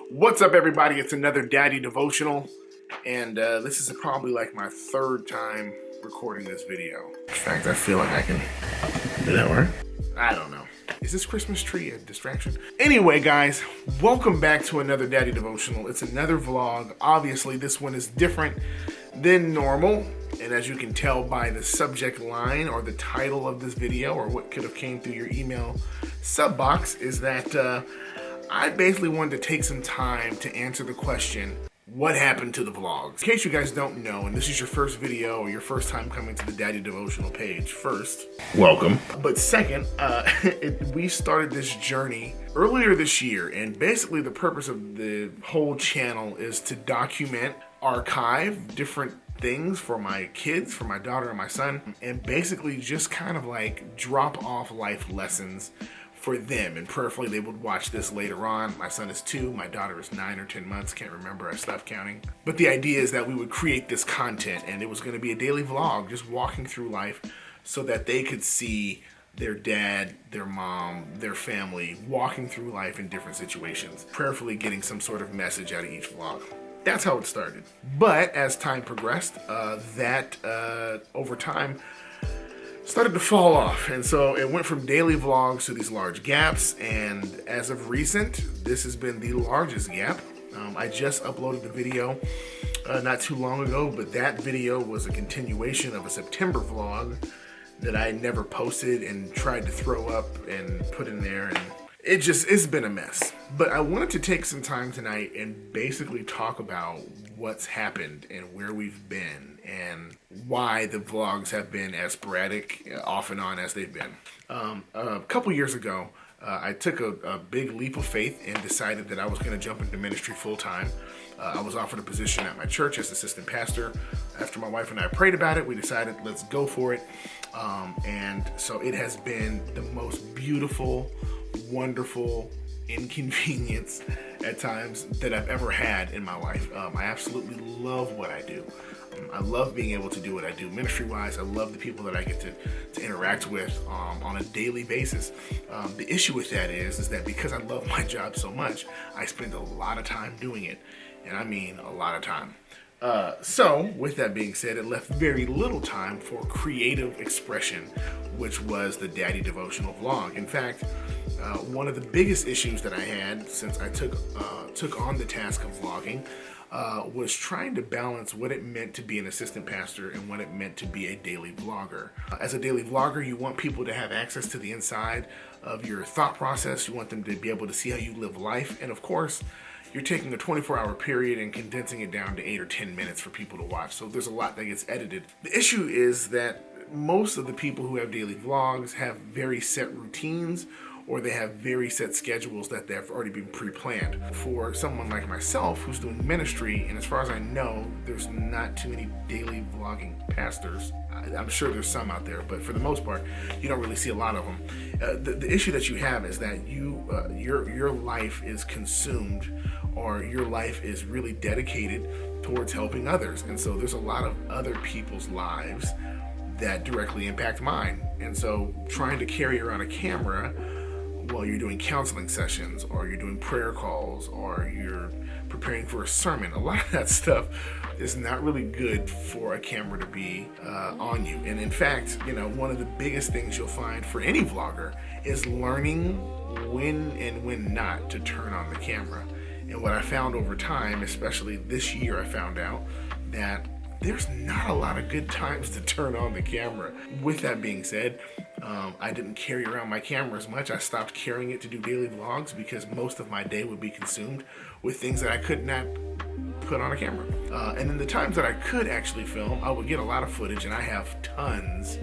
What's up, everybody? It's another Daddy Devotional, and this is probably like my third time recording this video. In fact, I feel like I can... Did that work? I don't know. Is this Christmas tree a distraction? Anyway, guys, welcome back to another Daddy Devotional. It's another vlog. Obviously, this one is different than normal, and as you can tell by the subject line or the title of this video, or what could have came through your email sub box, is that I basically wanted to take some time to answer the question, what happened to the vlogs? In case you guys don't know, and this is your first video or your first time coming to the Daddy Devotional page, first, welcome. But second, we started this journey earlier this year, and basically the purpose of the whole channel is to document, archive different things for my kids, for my daughter and my son, and basically just kind of like drop off life lessons for them, and prayerfully they would watch this later on. My son is 2, my daughter is 9 or 10 months, can't remember, I stopped counting. But the idea is that we would create this content, and it was going to be a daily vlog, just walking through life so that they could see their dad, their mom, their family walking through life in different situations, prayerfully getting some sort of message out of each vlog. That's how it started. But as time progressed, over time started to fall off, and so it went from daily vlogs to these large gaps, and as of recent, this has been the largest gap. I just uploaded the video not too long ago, but that video was a continuation of a September vlog that I never posted and tried to throw up and put in there, and it's been a mess. But I wanted to take some time tonight and basically talk about what's happened and where we've been and why the vlogs have been as sporadic off and on as they've been. A couple years ago, I took a big leap of faith and decided that I was going to jump into ministry full time. I was offered a position at my church as assistant pastor. After my wife and I prayed about it, we decided let's go for it. And so it has been the most beautiful, wonderful inconvenience at times that I've ever had in my life. I absolutely love what I do. I love being able to do what I do ministry-wise. I love the people that I get to interact with on a daily basis. The issue with that is that because I love my job so much, I spend a lot of time doing it, and I mean a lot of time. So, with that being said, it left very little time for creative expression, which was the Daddy Devotional vlog. In fact, one of the biggest issues that I had since I took on the task of vlogging was trying to balance what it meant to be an assistant pastor and what it meant to be a daily vlogger. As a daily vlogger, you want people to have access to the inside of your thought process. You want them to be able to see how you live life, and of course, you're taking a 24-hour period and condensing it down to 8 or 10 minutes for people to watch. So there's a lot that gets edited. The issue is that most of the people who have daily vlogs have very set routines, or they have very set schedules that they've already been pre-planned. For someone like myself who's doing ministry, and as far as I know, there's not too many daily vlogging pastors. I'm sure there's some out there, but for the most part, you don't really see a lot of them. The issue that you have is that your life is consumed, or your life is really dedicated towards helping others. And so there's a lot of other people's lives that directly impact mine. And so trying to carry around a camera while you're doing counseling sessions, or you're doing prayer calls, or you're preparing for a sermon, a lot of that stuff is not really good for a camera to be on you. And in fact, one of the biggest things you'll find for any vlogger is learning when and when not to turn on the camera. And what I found over time, especially this year, I found out that there's not a lot of good times to turn on the camera. With that being said, I didn't carry around my camera as much. I stopped carrying it to do daily vlogs because most of my day would be consumed with things that I could not put on a camera. And in the times that I could actually film, I would get a lot of footage, and I have tons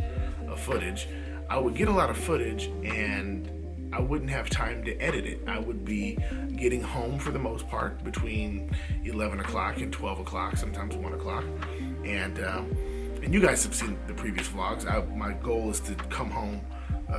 of footage. I would get a lot of footage, and I wouldn't have time to edit it. I would be getting home for the most part between 11 o'clock and 12 o'clock, sometimes 1 o'clock. And you guys have seen the previous vlogs. My goal is to come home,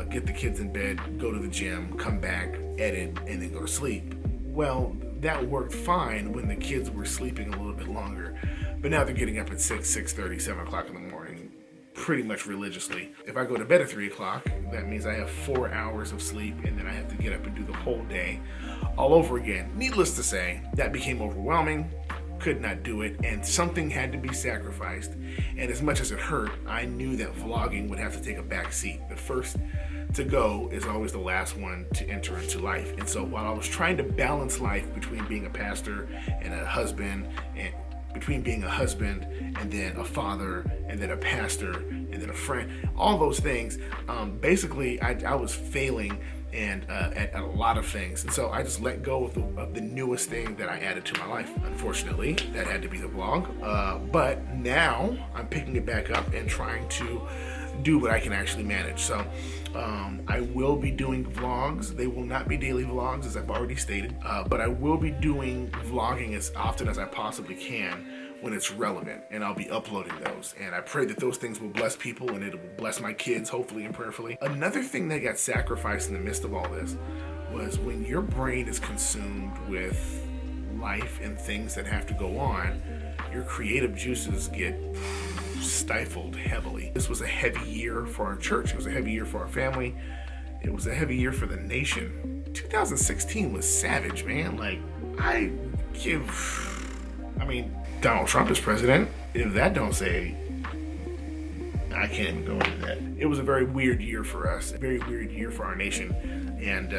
get the kids in bed, go to the gym, come back, edit, and then go to sleep. Well, that worked fine when the kids were sleeping a little bit longer, but now they're getting up at 6, 6:30, 7 o'clock in the morning, pretty much religiously. If I go to bed at 3 o'clock, that means I have 4 hours of sleep, and then I have to get up and do the whole day all over again. Needless to say, that became overwhelming, could not do it, and something had to be sacrificed. And as much as it hurt, I knew that vlogging would have to take a back seat. The first to go is always the last one to enter into life. And so while I was trying to balance life between being a pastor and a husband, and between being a husband and then a father and then a pastor and then a friend, all those things, basically I was failing and at a lot of things. And so I just let go of the newest thing that I added to my life. Unfortunately, that had to be the vlog. But now I'm picking it back up and trying to do what I can actually manage. So I will be doing vlogs. They will not be daily vlogs, as I've already stated, but I will be doing vlogging as often as I possibly can when it's relevant, and I'll be uploading those. And I pray that those things will bless people, and it will bless my kids, hopefully and prayerfully. Another thing that got sacrificed in the midst of all this was when your brain is consumed with life and things that have to go on, your creative juices get stifled heavily. This was a heavy year for our church. It was a heavy year for our family. It was a heavy year for the nation. 2016 was savage, man. Like, Donald Trump is president. If that don't say, I can't even go into that. It was a very weird year for us, a very weird year for our nation. And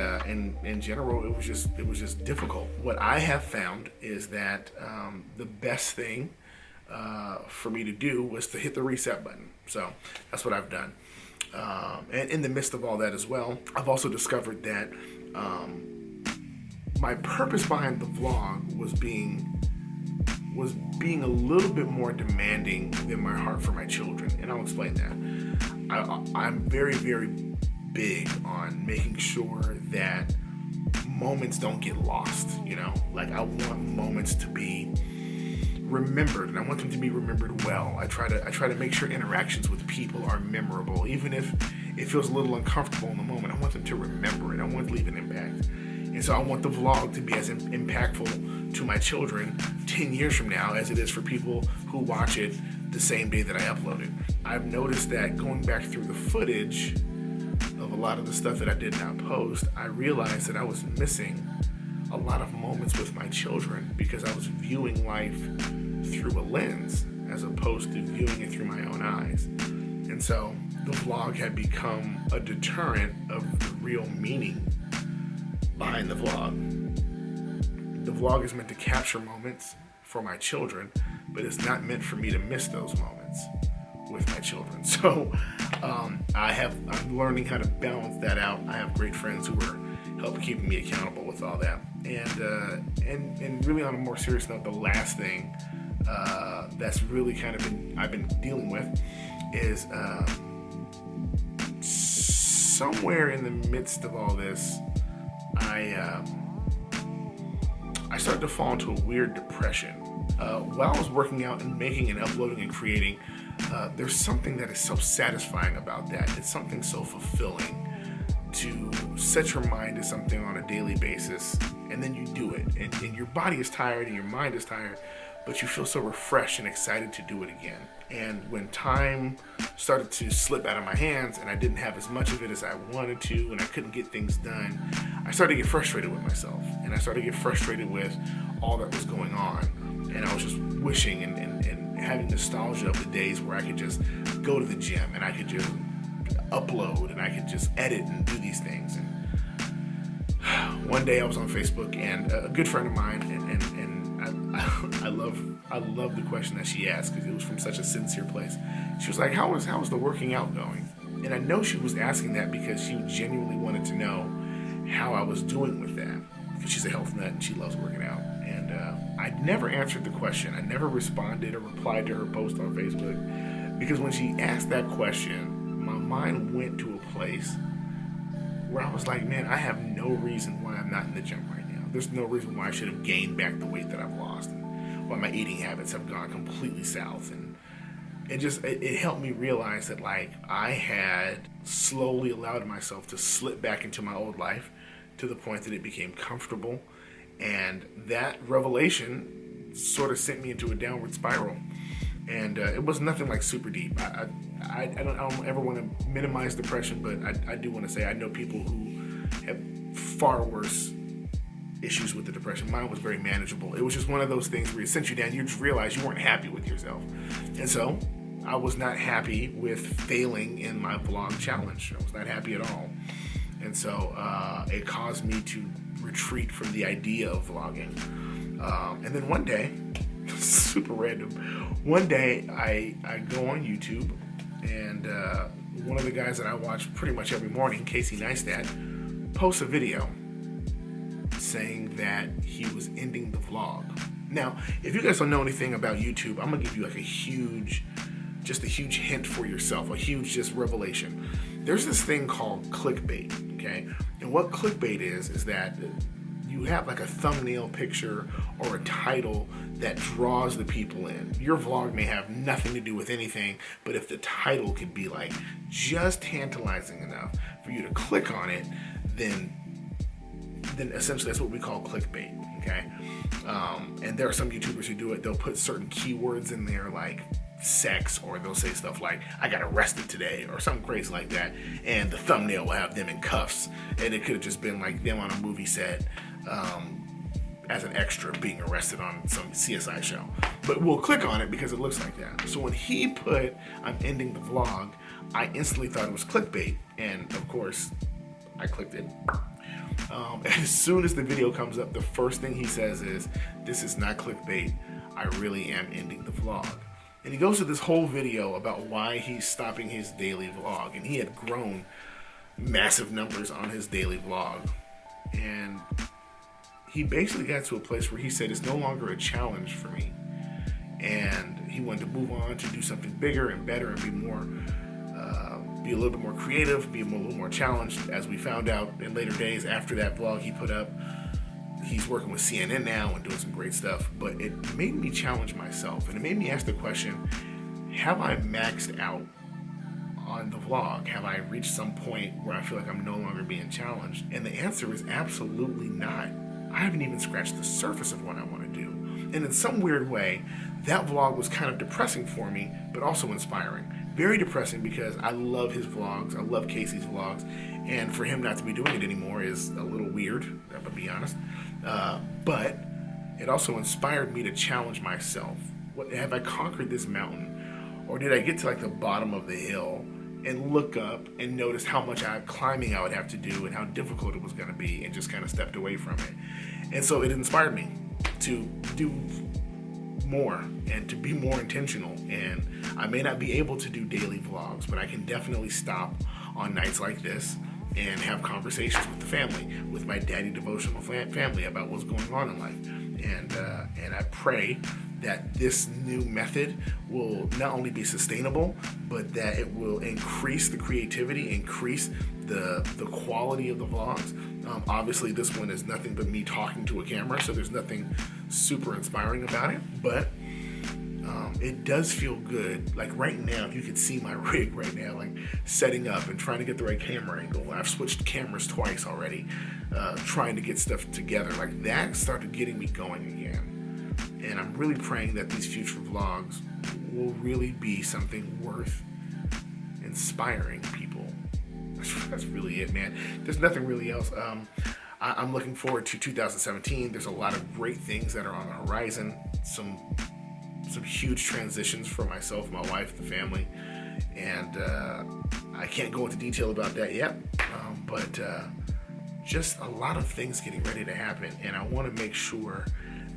in general, it was just difficult. What I have found is that the best thing for me to do was to hit the reset button. So that's what I've done. And in the midst of all that as well, I've also discovered that my purpose behind the vlog was being a little bit more demanding than my heart for my children. And I'll explain that. I'm very, very big on making sure that moments don't get lost, you know? Like, I want moments to be remembered, and I want them to be remembered well. I try to make sure interactions with people are memorable, even if it feels a little uncomfortable in the moment. I want them to remember it. I want to leave an impact. And so I want the vlog to be as impactful to my children 10 years from now as it is for people who watch it the same day that I upload it. I've noticed that going back through the footage of a lot of the stuff that I did not post, I realized that I was missing a lot of moments with my children because I was viewing life through a lens as opposed to viewing it through my own eyes. And so the vlog had become a deterrent of the real meaning behind the vlog. The vlog is meant to capture moments for my children, but it's not meant for me to miss those moments with my children. So I'm learning how to balance that out. I have great friends who are helping keeping me accountable with all that. And really on a more serious note, the last thing that's really kind of I've been dealing with is somewhere in the midst of all this, I started to fall into a weird depression. While I was working out and making and uploading and creating, there's something that is so satisfying about that. It's something so fulfilling to set your mind to something on a daily basis, and then you do it. And your body is tired and your mind is tired, but you feel so refreshed and excited to do it again. And when time started to slip out of my hands and I didn't have as much of it as I wanted to and I couldn't get things done, I started to get frustrated with myself. And I started to get frustrated with all that was going on. And I was just wishing and having nostalgia of the days where I could just go to the gym and I could just upload and I could just edit and do these things. And one day I was on Facebook and a good friend of mine, and I love the question that she asked because it was from such a sincere place. She was like, how was the working out going? And I know she was asking that because she genuinely wanted to know how I was doing with that, because she's a health nut and she loves working out. And I never answered the question. I never responded or replied to her post on Facebook, because when she asked that question, my mind went to a place where I was like, man, I have no reason why I'm not in the gym right now. There's no reason why I should have gained back the weight that I've lost, and why my eating habits have gone completely south. And it helped me realize that, like, I had slowly allowed myself to slip back into my old life to the point that it became comfortable. And that revelation sort of sent me into a downward spiral. And it was nothing like super deep. I don't ever want to minimize depression, but I do want to say I know people who have far worse issues with the depression. Mine was very manageable. It was just one of those things where it sent you down. You just realized you weren't happy with yourself. And so I was not happy with failing in my vlog challenge. I was not happy at all. And so it caused me to retreat from the idea of vlogging. And then one day, super random, one day I go on YouTube, and one of the guys that I watch pretty much every morning, Casey Neistat, posts a video saying that he was ending the vlog. Now, if you guys don't know anything about YouTube, I'm gonna give you like a huge hint for yourself, a huge just revelation. There's this thing called clickbait, okay? And what clickbait is that you have like a thumbnail picture or a title that draws the people in. Your vlog may have nothing to do with anything, but if the title could be like just tantalizing enough for you to click on it, then essentially that's what we call clickbait, okay? And there are some YouTubers who do it. They'll put certain keywords in there like sex, or they'll say stuff like, I got arrested today, or something crazy like that, and the thumbnail will have them in cuffs, and it could have just been like them on a movie set as an extra being arrested on some CSI show. But we'll click on it because it looks like that. So when he put, I'm ending the vlog, I instantly thought it was clickbait, and of course I clicked it. And as soon as the video comes up, the first thing he says is, this is not clickbait, I really am ending the vlog. And he goes to this whole video about why he's stopping his daily vlog. And he had grown massive numbers on his daily vlog. And he basically got to a place where he said, it's no longer a challenge for me. And he wanted to move on to do something bigger and better and be more, be a little bit more creative, be a little more challenged. As we found out in later days after that vlog he put up, he's working with CNN now and doing some great stuff. But it made me challenge myself, and it made me ask the question, have I maxed out on the vlog? Have I reached some point where I feel like I'm no longer being challenged? And the answer is absolutely not. I haven't even scratched the surface of what I want to do. And in some weird way, that vlog was kind of depressing for me, but also inspiring. Very depressing because I love his vlogs. I love Casey's vlogs. And for him not to be doing it anymore is a little weird, I'm gonna be honest. But it also inspired me to challenge myself. Have I conquered this mountain? Or did I get to like the bottom of the hill and look up and notice how much climbing I would have to do and how difficult it was gonna be, and just kind of stepped away from it? And so it inspired me to do more and to be more intentional. And I may not be able to do daily vlogs, but I can definitely stop on nights like this and have conversations with the family, with my daddy devotional family, about what's going on in life. And I pray that this new method will not only be sustainable, but that it will increase the creativity, increase the quality of the vlogs. Obviously this one is nothing but me talking to a camera, so there's nothing super inspiring about it, but it does feel good. Like right now, if you could see my rig right now, like setting up and trying to get the right camera angle. I've switched cameras twice already, trying to get stuff together. Like that started getting me going again. And I'm really praying that these future vlogs will really be something worth inspiring people. That's really it, man. There's nothing really else. I'm looking forward to 2017. There's a lot of great things that are on the horizon. Some huge transitions for myself, my wife, the family, and I can't go into detail about that yet, but just a lot of things getting ready to happen, and I want to make sure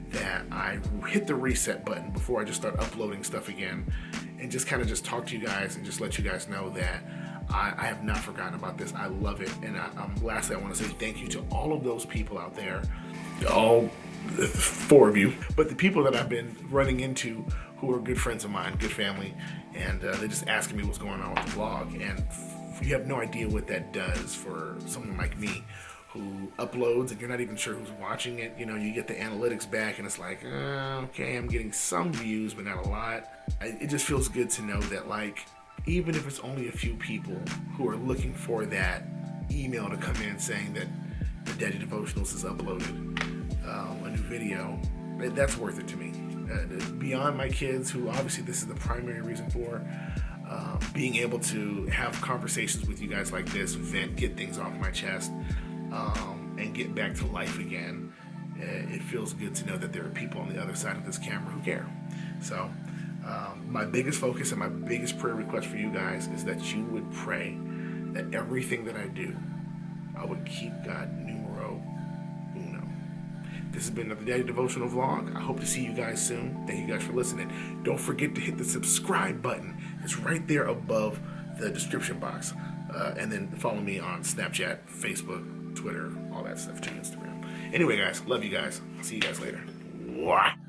that I hit the reset button before I just start uploading stuff again, and just kind of just talk to you guys and just let you guys know that I have not forgotten about this. I love it. And lastly, I want to say thank you to all of those people out there, all 4 of you, but the people that I've been running into who are good friends of mine, good family, and they're just asking me what's going on with the vlog. And you have no idea what that does for someone like me who uploads and you're not even sure who's watching it. You know, you get the analytics back and it's like, okay, I'm getting some views, but not a lot. It just feels good to know that, like, even if it's only a few people who are looking for that email to come in saying that the Daddy Devotionals has uploaded a new video, that's worth it to me. Beyond my kids, who obviously this is the primary reason for, being able to have conversations with you guys like this, vent, get things off my chest, and get back to life again, it feels good to know that there are people on the other side of this camera who care. So my biggest focus and my biggest prayer request for you guys is that you would pray that everything that I do, I would keep God numero uno. This has been another Daddy Devotional Vlog. I hope to see you guys soon. Thank you guys for listening. Don't forget to hit the subscribe button. It's right there above the description box. And then follow me on Snapchat, Facebook, Twitter, all that stuff too, Instagram. Anyway, guys, love you guys. See you guys later. Mwah.